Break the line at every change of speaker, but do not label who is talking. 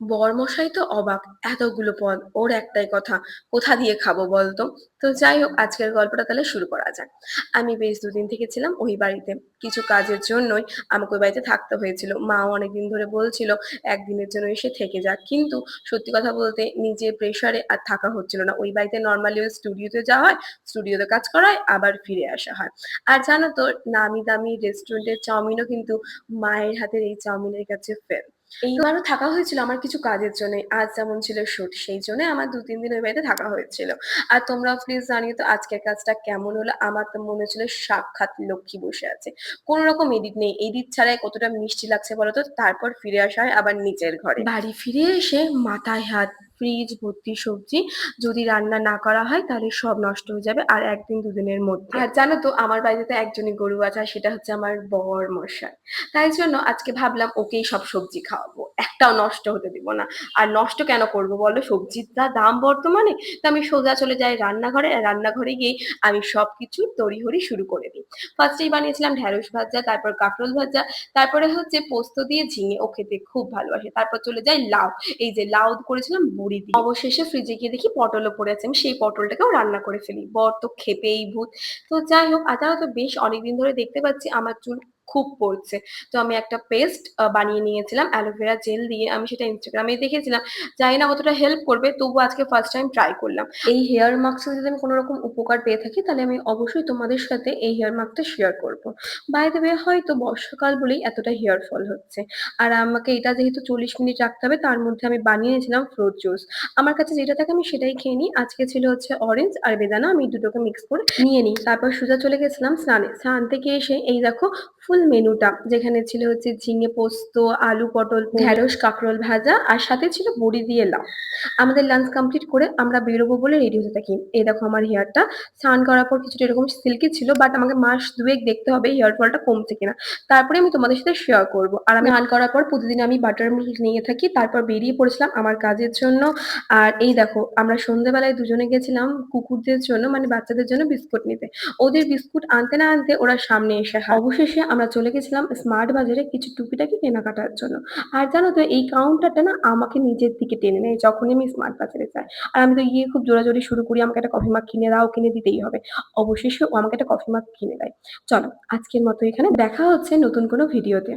বরমশাই তো অবাক, এতগুলো পদ, ওর একটাই কথা, কোথা দিয়ে খাবো বলতো। তো যাই হোক, আজকের গল্পটা তাহলে শুরু করা যাক। আমি বেশ দুদিন থেকে ছিলাম ওই বাড়িতে, কিছু কাজের জন্যই আমাকে ওই বাড়িতে থাকতে হয়েছিল। মাও অনেকদিন ধরে বলছিল একদিনের জন্য এসে থেকে যাক, কিন্তু সত্যি কথা বলতে নিজের প্রেশারে আর থাকা হচ্ছিল না। ওই বাড়িতে নর্মালি ওই স্টুডিওতে যাওয়া হয়, স্টুডিওতে কাজ করা হয়, আবার ফিরে আসা হয়। আর জানো তো, নামি দামি রেস্টুরেন্টের চাউমিনও কিন্তু মায়ের হাতের এই চাউমিনের কাছে ফেল। এইবারও থাকা হয়েছিল আমার কিছু কাজের জন্য। আজ যেমন ছিল শুট, সেই জন্য আমার 2-3 দিন ওই বাড়িতে থাকা হয়েছিল। আর তোমরাও প্লিজ জানিও তো আজকের কাজটা কেমন হলো। আমার তো মনে হচ্ছিল সাক্ষাৎ লক্ষ্মী বসে আছে, কোনো রকম এডিট নেই। এডিট ছাড়াই কতটা মিষ্টি লাগছে বলতো। তারপর ফিরে আসা হয় আবার নিচের ঘরে। বাড়ি ফিরে এসে মাথায় হাত, ফ্রিজ ভর্তি সবজি, যদি রান্না না করা হয় তাহলে সব নষ্ট হয়ে যাবে আর 1-2 দিনের মধ্যে। আর জানো তো, আমার বাড়িতে তো একজনই গরু আছে, আর সেটা হচ্ছে আমার বর মশাই। তাই জন্য আজকে ভাবলাম ওকেই সব সবজি খাওয়াবো, একটাও নষ্ট হতে দিব না। আর নষ্ট কেন করব বলো, সবজির যা দাম বর্তমানে। তো আমি সোজা চলে যাই রান্নাঘরে, আর রান্নাঘরে গিয়ে আমি সবকিছু তড়িঘড়ি শুরু করে দিই। ফার্স্টেই বানিয়েছিলাম ঢেঁড়স ভাজা, তারপর কাঁকরোল ভাজা, তারপরে হচ্ছে পোস্ত দিয়ে ঝিঙে, ও খেতে খুব ভালোবাসে। তারপর চলে যাই লাউ, এই যে লাউ করেছিলাম বড়ি দিয়ে। অবশেষে ফ্রিজে গিয়ে দেখি পটলও পড়ে আছে, আমি সেই পটলটাকেও রান্না করে ফেলি। বর তো খেপেই ভূত। তো যাই হোক, আর জানো তো, বেশ অনেকদিন ধরে দেখতে পাচ্ছি আমার চুল খুব পড়ছে। তো আমি একটা পেস্ট বানিয়ে নিয়েছিলাম অ্যালোভেরা জেল দিয়ে। আমি সেটা ইনস্টাগ্রামে দেখেছিলাম, জানি না কতটা হেল্প করবে, তবু আজকে ফার্স্ট টাইম ট্রাই করলাম। এই হেয়ার মাস্ক যদি আমি কোনো রকম উপকার পেয়ে থাকি, তাহলে আমি অবশ্যই তোমাদের সাথে এই হেয়ার মাস্কটা শেয়ার করব। বাই দ্য ওয়ে, হয়তো বর্ষাকাল বলেই এতটা হেয়ার ফল হচ্ছে। আর আমাকে এটা যেহেতু 40 মিনিট রাখতে হবে, তার মধ্যে আমি বানিয়ে নিয়েছিলাম ফ্রুট জুস। আমার কাছে যেটা থাকে আমি সেটাই খেয়ে নিই। আজকে ছিল হচ্ছে অরেঞ্জ আর বেদানা, আমি দুটোকে মিক্স করে নিয়ে নিই। তারপর সোজা চলে গেছিলাম স্নানে। স্নান থেকে এসে এই দেখো ফুল মেনুটা, যেখানে ছিল হচ্ছে ঝিঙে পোস্ত, আলু পটল, ঢেঁড়স কাঁকরোল ভাজা, আর সাথে ছিল বড়ি দিয়ে লাউ। আমাদের লাঞ্চ কমপ্লিট করে আমরা বেরোবো বলে রেডি হতে থাকি। এই দেখো আমার হেয়ারটা স্নান করার পর কিছুটা এরকম সিল্কি ছিল, বাট আমাকে মাস দুয়েক দেখতে হবে হেয়ার ফলটা কমছে কিনা, তারপরে আমি তোমাদের সাথে শেয়ার করব। আর আমি স্নান করার পর প্রতিদিন আমি বাটার মিল্ক নিয়ে থাকি। তারপর বেরিয়ে পড়েছিলাম আমার কাজের জন্য। আর এই দেখো, আমরা সন্ধ্যেবেলায় দুজনে গেছিলাম কুকুরদের জন্য, মানে বাচ্চাদের জন্য বিস্কুট নিতে। ওদের বিস্কুট আনতে না আনতে ওরা সামনে এসে হাত। অবশেষে আমরা চলে গেছিলাম স্মার্ট বাজারে কিছু টুকিটাকি কেনাকাটার জন্য। আর জানো তো, এই কাউন্টারটা না আমাকে নিজের দিকে টেনে নেয় যখনই আমি স্মার্ট বাজারে যাই। আর আমি তো গিয়ে খুব জোরাজোরি শুরু করি, আমাকে একটা কফি মাগ কিনে দাও, কিনে দিতেই হবে। অবশেষে ও আমাকে একটা কফি মাগ কিনে দেয়। চলো, আজকের মতো এখানে দেখা হচ্ছে নতুন কোনো ভিডিওতে।